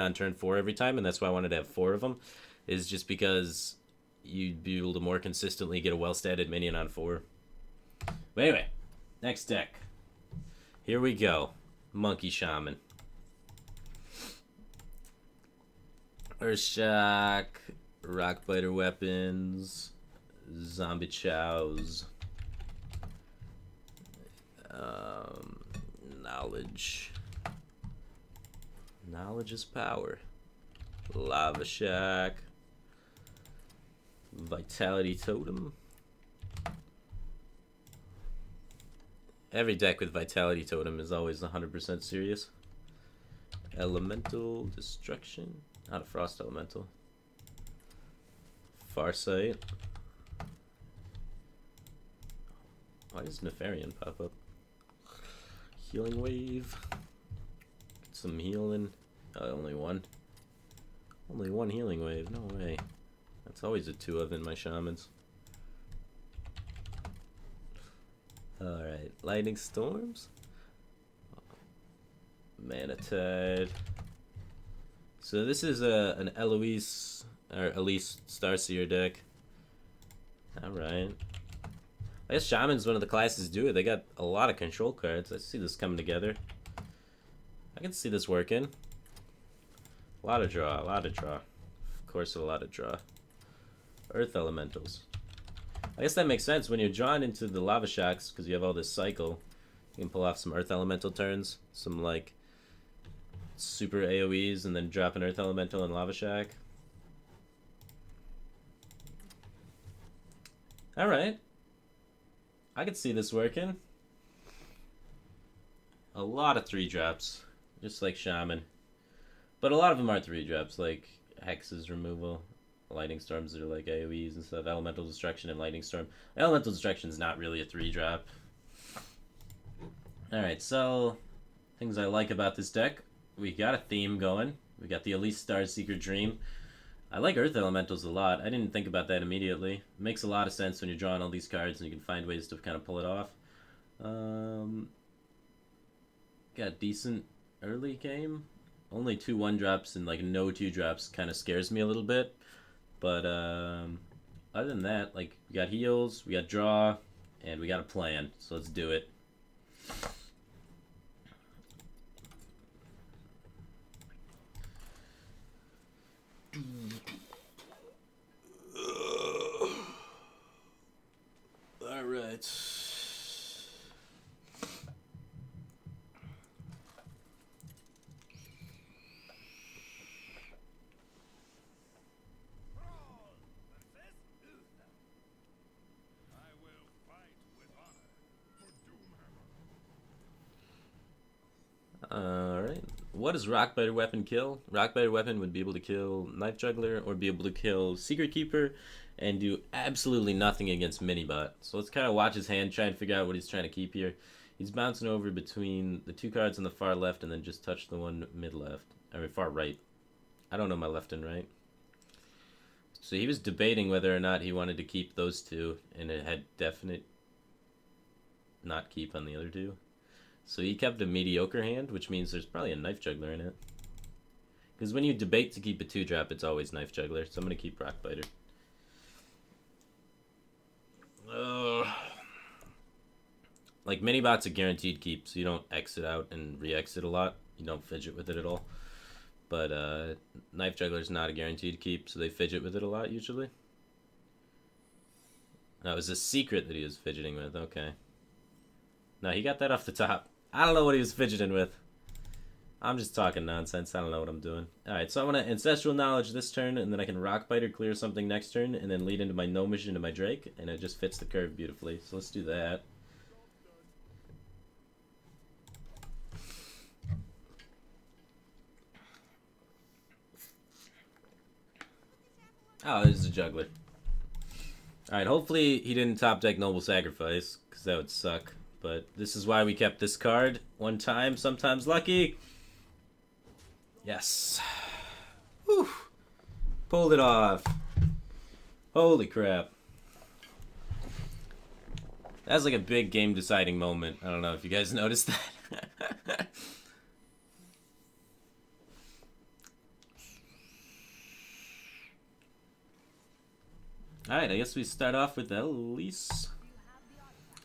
on turn 4 every time, and that's why I wanted to have 4 of them, is just because you'd be able to more consistently get a well-statted minion on 4. But anyway, next deck. Here we go. Monkey Shaman. Earthshock, Rockbiter weapons, Zombie Chows, knowledge. Knowledge is power. Lava Shack, Vitality Totem. Every deck with Vitality Totem is always 100% serious. Elemental Destruction. Not a Frost Elemental. Farsight. Why does Nefarian pop up? Healing Wave. Get some healing. Oh, only one. Only one Healing Wave. No way. That's always a 2 of in my Shamans. Alright. Lightning Storms. Mana Tide. So this is an Eloise or Elise Starseer deck. Alright. I guess Shaman's one of the classes do it. They got a lot of control cards. I see this coming together. I can see this working. A lot of draw, a lot of draw. Of course, a lot of draw. Earth Elementals. I guess that makes sense when you're drawn into the Lava Shacks, because you have all this cycle. You can pull off some Earth Elemental turns. Some, like, super AoEs, and then drop an Earth Elemental in Lava Shack. Alright. I could see this working. A lot of 3-drops. Just like Shaman. But a lot of them are 3-drops, like Hex's removal. Lightning Storms are like AoEs and stuff. Elemental Destruction and Lightning Storm. Elemental Destruction is not really a 3-drop. Alright, so things I like about this deck. We got a theme going. We got the Elise Starseeker Dream. I like Earth Elementals a lot. I didn't think about that immediately. It makes a lot of sense when you're drawing all these cards and you can find ways to kind of pull it off. Got decent early game. Only 2 1-drops and like no 2-drops kind of scares me a little bit. But other than that, like, we got heals, we got draw, and we got a plan. So let's do it. All right. Alright. What does Rockbiter Weapon kill? Rockbiter Weapon would be able to kill Knife Juggler or be able to kill Secret Keeper and do absolutely nothing against Minibot. So let's kind of watch his hand, try and figure out what he's trying to keep here. He's bouncing over between the 2 cards on the far left and then just touch the one mid-left. I mean, far right. I don't know my left and right. So he was debating whether or not he wanted to keep those 2, and it had definite not keep on the other 2. So he kept a mediocre hand, which means there's probably a Knife Juggler in it. Because when you debate to keep a 2-drop, it's always Knife Juggler, so I'm going to keep Rockbiter. Like, Minibot's a guaranteed keep, so you don't exit out and re-exit a lot. You don't fidget with it at all. But Knife Juggler's not a guaranteed keep, so they fidget with it a lot, usually. That was a secret that he was fidgeting with, okay. No, he got that off the top. I don't know what he was fidgeting with. I'm just talking nonsense. I don't know what I'm doing. Alright, so I'm going to Ancestral Knowledge this turn, and then I can Rockbiter, clear something next turn, and then lead into my Gnomish into my Drake, and it just fits the curve beautifully. So let's do that. Oh, there's a Juggler. Alright, hopefully he didn't top deck Noble Sacrifice, because that would suck. But this is why we kept this card. One time, sometimes lucky. Yes. Whew. Pulled it off. Holy crap. That was like a big game deciding moment. I don't know if you guys noticed that. Alright, I guess we start off with Eloise.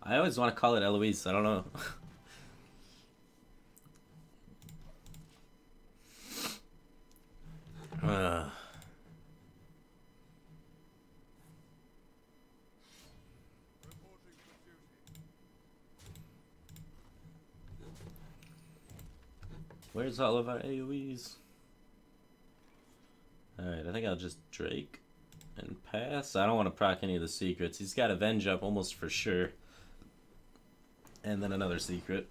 I always want to call it Eloise, I don't know. Where's all of our AoEs? Alright, I think I'll just Drake and pass. I don't want to proc any of the secrets. He's got Avenge up almost for sure. And then another secret.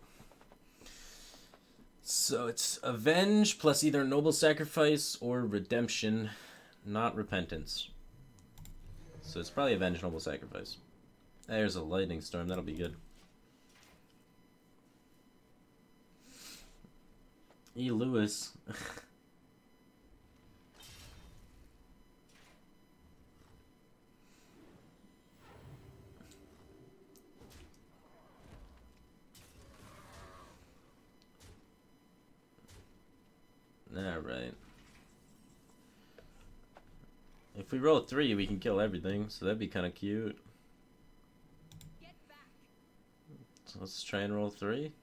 So it's Avenge plus either Noble Sacrifice or Redemption, not Repentance. So it's probably Avenge, Noble Sacrifice. There's a Lightning Storm, that'll be good. E. Lewis. Alright. If we roll 3, we can kill everything, so that'd be kind of cute. So let's try and roll 3.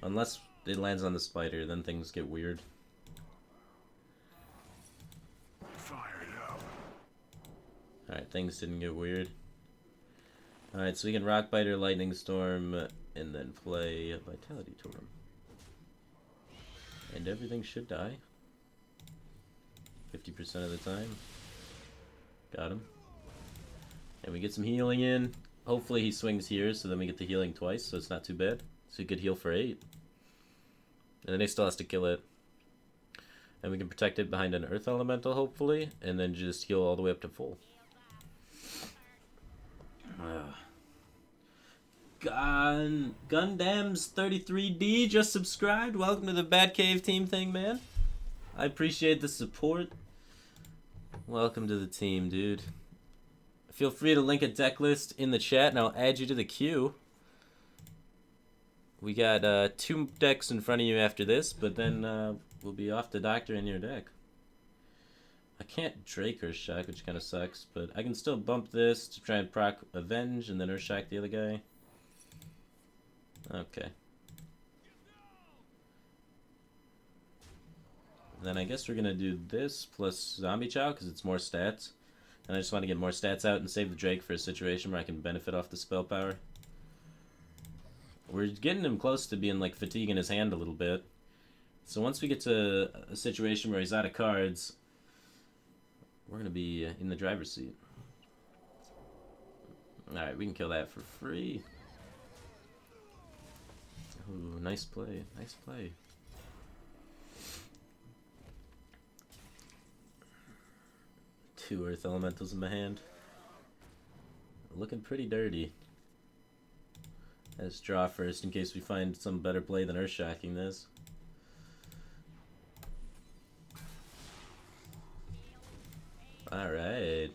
Unless it lands on the spider, then things get weird. Alright, things didn't get weird. Alright, so we can Rock Biter, Lightning Storm, and then play Vitality Totem. And everything should die. 50% of the time. Got him. And we get some healing in. Hopefully he swings here, so then we get the healing twice, so it's not too bad. So he could heal for 8. And then he still has to kill it. And we can protect it behind an Earth Elemental, hopefully, and then just heal all the way up to full. Gundams 33D just subscribed. Welcome to the Batcave team thing, man. I appreciate the support. Welcome to the team, dude. Feel free to link a deck list in the chat and I'll add you to the queue. We got 2 decks in front of you after this, but then we'll be off to Doctor in your deck. I can't Drake Earthshock, which kind of sucks, but I can still bump this to try and proc Avenge and then Earthshock the other guy. Okay. Then I guess we're going to do this plus Zombie Chow because it's more stats. And I just want to get more stats out and save the Drake for a situation where I can benefit off the spell power. We're getting him close to being like fatiguing his hand a little bit. So once we get to a situation where he's out of cards, we're going to be in the driver's seat. Alright, we can kill that for free. Ooh, nice play. Nice play. Two Earth Elementals in my hand. Looking pretty dirty. Let's draw first in case we find some better play than Earthshocking this. Alright.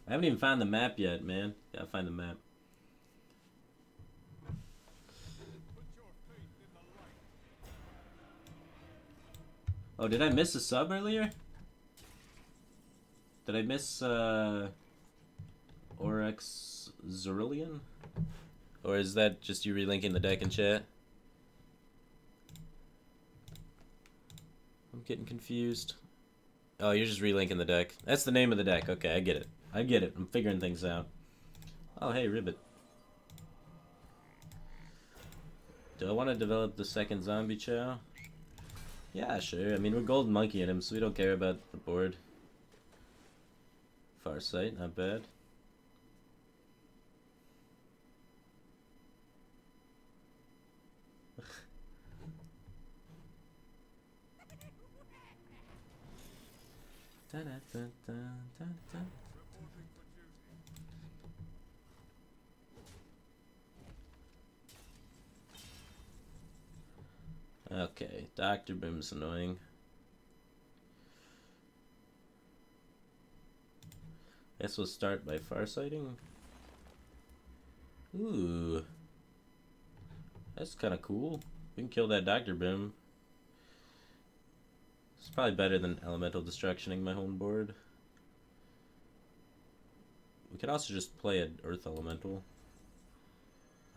I haven't even found the map yet, man. Gotta find the map. Oh, did I miss a sub earlier? Did I miss Oryx Zerulean? Or is that just you relinking the deck in chat? I'm getting confused. Oh, you're just relinking the deck. That's the name of the deck. Okay, I get it. I get it. I'm figuring things out. Oh, hey, Ribbit. Do I want to develop the second Zombie Chow? Yeah, sure. I mean, we're Golden Monkeying him, so we don't care about the board. Farsight, not bad. Okay, Dr. Brim's annoying. Guess we'll start by farsighting. Ooh. That's kind of cool. We can kill that Dr. Brim. It's probably better than elemental destructioning my home board. We could also just play an earth elemental.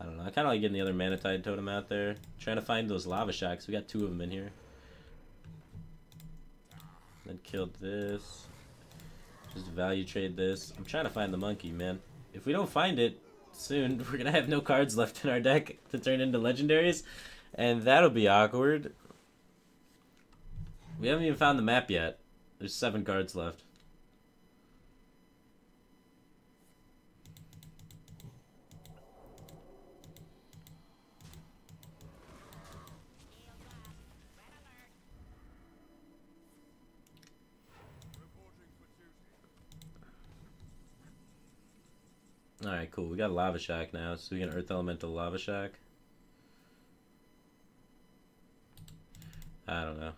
I don't know. I kind of like getting the other Manatide totem out there. Trying to find those lava shacks. We got 2 of them in here. Then killed this. Just value trade this. I'm trying to find the monkey, man. If we don't find it soon, we're going to have no cards left in our deck to turn into legendaries. And that'll be awkward. We haven't even found the map yet. There's 7 cards left. Alright, cool. We got a lava shack now, so we can earth elemental lava shack. I don't know.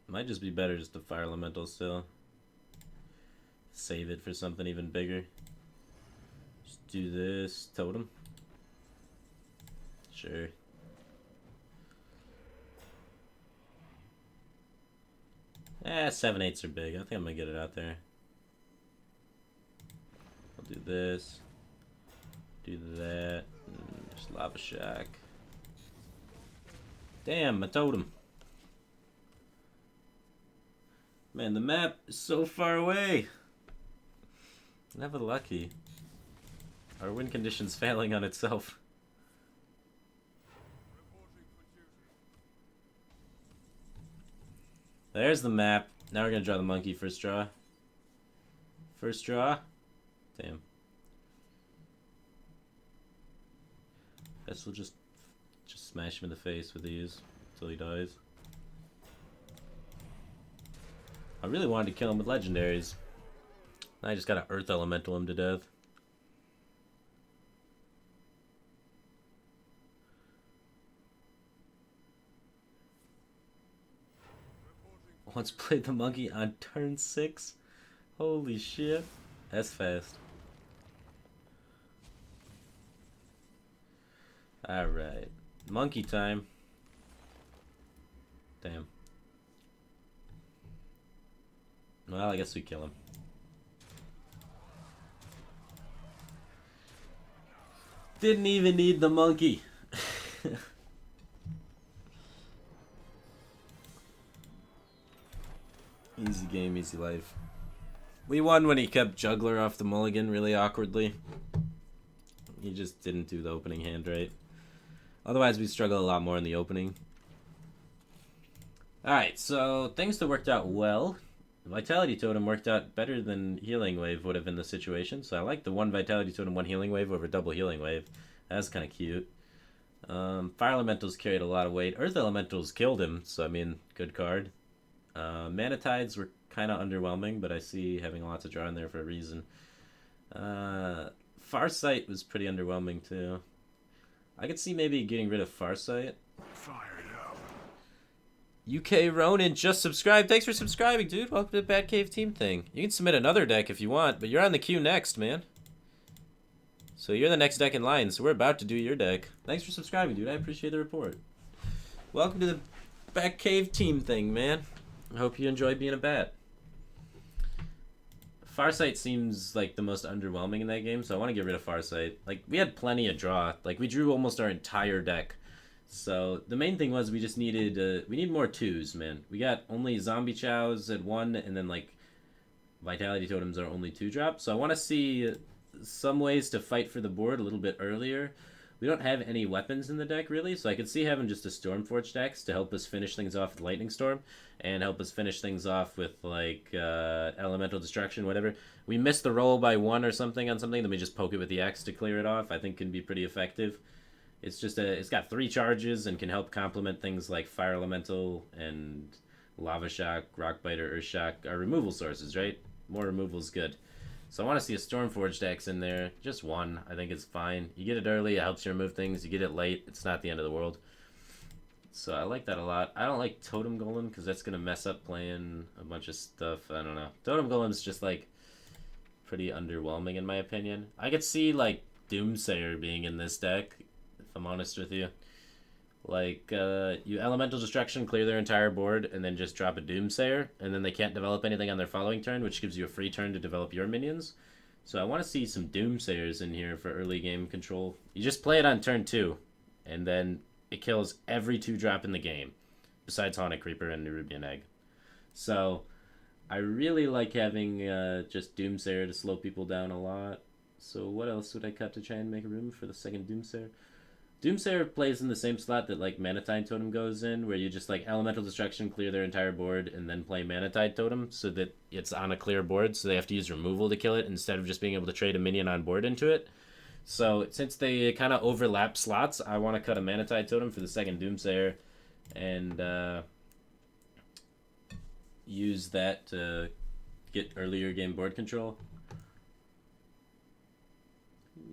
Might just be better just to fire elemental still. Save it for something even bigger. Just do this totem. Sure. Eh, 7/8s are big. I think I'm gonna get it out there. I'll do this. Do that. Just lava shack. Damn, my totem. Man, the map is so far away. Never lucky. Our win condition's failing on itself. There's the map. Now we're gonna draw the monkey first draw. First draw. Damn. Guess we'll just smash him in the face with these until he dies. I really wanted to kill him with legendaries. I just gotta earth elemental him to death. Once played the monkey on turn 6. Holy shit. That's fast. Alright. Monkey time. Damn. Well, I guess we kill him. Didn't even need the monkey. Easy game, easy life. We won when he kept Juggler off the mulligan really awkwardly. He just didn't do the opening hand right. Otherwise, we struggle a lot more in the opening. Alright, so things that worked out well. Vitality Totem worked out better than Healing Wave would have in the situation. So I like the 1 Vitality Totem, 1 Healing Wave over double Healing Wave. That's kind of cute. Fire Elementals carried a lot of weight. Earth Elementals killed him, so I mean, good card. Manatides were kind of underwhelming, but I see having lots of draw in there for a reason. Farsight was pretty underwhelming too. I could see maybe getting rid of Farsight. UK Ronin just subscribed. Thanks for subscribing, dude. Welcome to the Batcave team thing. You can submit another deck if you want, but you're on the queue next, man. So you're the next deck in line, so we're about to do your deck. Thanks for subscribing, dude. I appreciate the report. Welcome to the Batcave team thing, man. I hope you enjoy being a bat. Farsight seems like the most underwhelming in that game, so I want to get rid of Farsight. Like, we had plenty of draw. Like, we drew almost our entire deck. So, the main thing was we just needed, we need more 2s, man. We got only Zombie Chows at 1, and then, like, Vitality Totems are only 2-drop. So I want to see some ways to fight for the board a little bit earlier. We don't have any weapons in the deck, really, so I could see having just a Stormforge deck to help us finish things off with Lightning Storm, and help us finish things off with, like, Elemental Destruction, whatever. We missed the roll by 1 or something on something, then we just poke it with the X to clear it off. I think can be pretty effective. It's just it's got 3 charges and can help complement things like Fire Elemental and Lava Shock, Rock Biter, Earth Shock are removal sources, right? More removal is good. So I want to see a Stormforge dex in there. Just 1. I think it's fine. You get it early, it helps you remove things. You get it late, it's not the end of the world. So I like that a lot. I don't like Totem Golem because that's going to mess up playing a bunch of stuff. I don't know. Totem Golem's just like pretty underwhelming in my opinion. I could see like Doomsayer being in this deck, if I'm honest with you. Like, you Elemental Destruction, clear their entire board, and then just drop a Doomsayer, and then they can't develop anything on their following turn, which gives you a free turn to develop your minions. So I want to see some Doomsayers in here for early game control. You just play it on turn 2, and then it kills every 2-drop in the game, besides Haunted Creeper and Nerubian Egg. So I really like having just Doomsayer to slow people down a lot. So what else would I cut to try and make room for the second Doomsayer? Doomsayer plays in the same slot that like Manatide Totem goes in, where you just like Elemental Destruction, clear their entire board, and then play Manatide Totem so that it's on a clear board, so they have to use removal to kill it instead of just being able to trade a minion on board into it. So since they kind of overlap slots, I want to cut a Manatide Totem for the second Doomsayer and use that to get earlier game board control.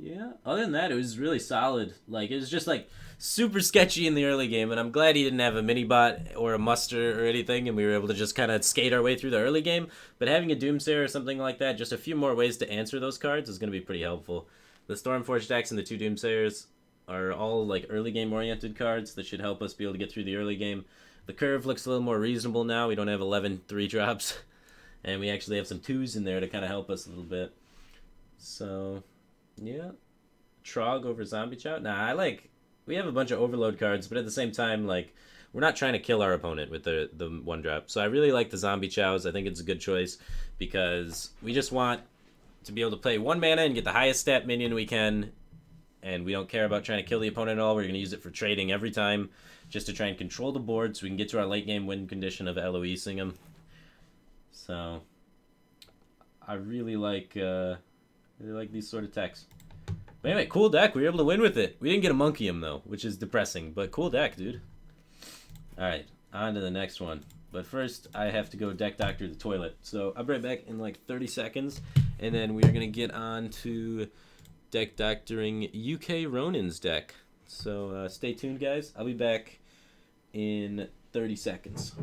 Yeah, other than that, it was really solid. Like, it was just, like, super sketchy in the early game, and I'm glad he didn't have a mini-bot or a muster or anything, and we were able to just kind of skate our way through the early game. But having a Doomsayer or something like that, just a few more ways to answer those cards is going to be pretty helpful. The Stormforge decks and the 2 Doomsayers are all, like, early game-oriented cards that should help us be able to get through the early game. The curve looks a little more reasonable now. We don't have 11 3-drops, and we actually have some 2s in there to kind of help us a little bit. So... yeah, Trog over Zombie Chow. Nah, we have a bunch of Overload cards, but at the same time, like, we're not trying to kill our opponent with the 1-drop. So I really like the Zombie Chows. I think it's a good choice because we just want to be able to play 1 mana and get the highest stat minion we can, and we don't care about trying to kill the opponent at all. We're going to use it for trading every time just to try and control the board so we can get to our late game win condition of Eloising them. So I really like these sort of decks. But anyway, cool deck. We were able to win with it. We didn't get a Monkium, though, which is depressing. But cool deck, dude. Alright, on to the next one. But first, I have to go Deckdoctor the toilet. So I'll be right back in like 30 seconds. And then we are going to get on to Deckdoctoring UK Ronin's deck. So stay tuned, guys. I'll be back in 30 seconds.